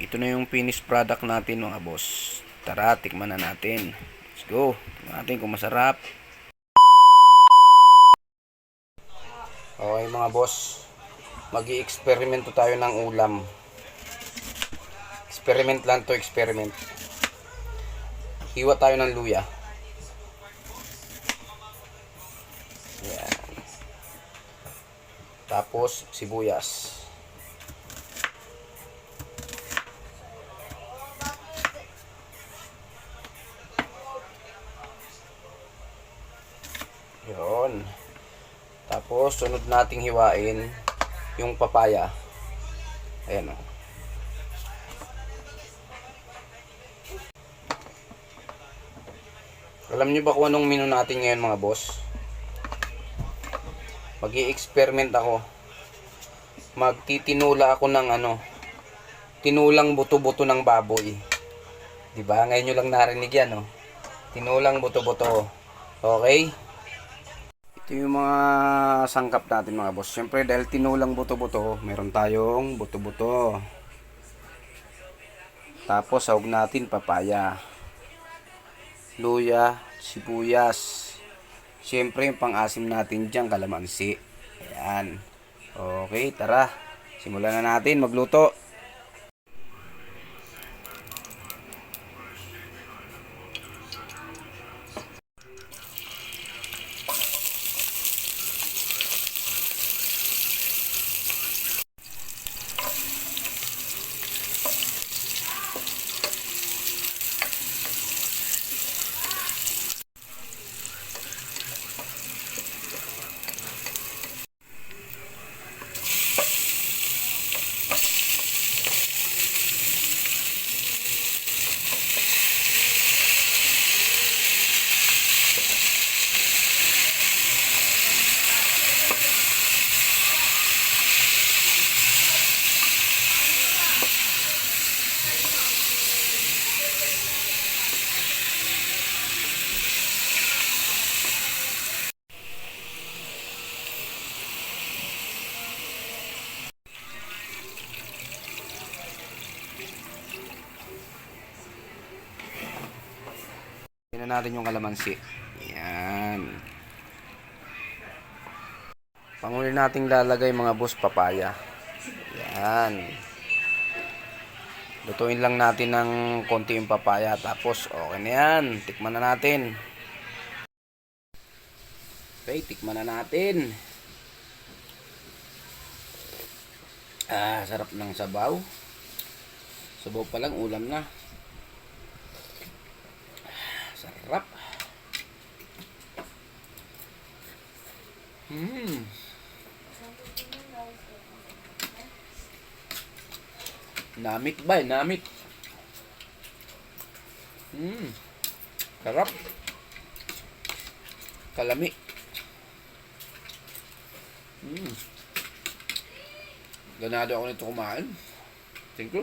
Ito na yung finished product natin mga boss. Tara, tikman na natin. Let's go. Tikman natin kung masarap. Okay mga boss. Mag-i-experimento tayo ng ulam. Experiment lang to, experiment. Hiwa tayo ng luya. Yan. Tapos sibuyas. Yun. Tapos sunod nating hiwain yung papaya. Ayan o. Alam niyo ba kung anong menu natin ngayon mga boss? Mag-i-experiment ako. Magtitinula ako ng tinulang buto-buto ng baboy. 'Di ba? Ngayon niyo lang narinig 'yan, no? Tinulang buto-buto. Okay? Ito yung mga sangkap natin mga boss. Siyempre dahil tinulang buto-buto, meron tayong buto-buto. Tapos sahog natin papaya, luya, sibuyas. Siyempre yung pang-asim natin dyan, kalamansi. Ayan. Okay, tara. Simulan na natin magluto. Tingnan natin yung kalamansi. Ayan. Panghuli nating lalagay mga boss, papaya. Ayan. Lutuin lang natin ng konti yung papaya. Tapos okay na yan. Tikman na natin. Okay, tikman na natin. Sarap ng sabaw. Sabaw pa lang, ulam na. Sarap. Namit ba? Namit. Sarap. Kalami. Ganado ako nito kumain. Thank you.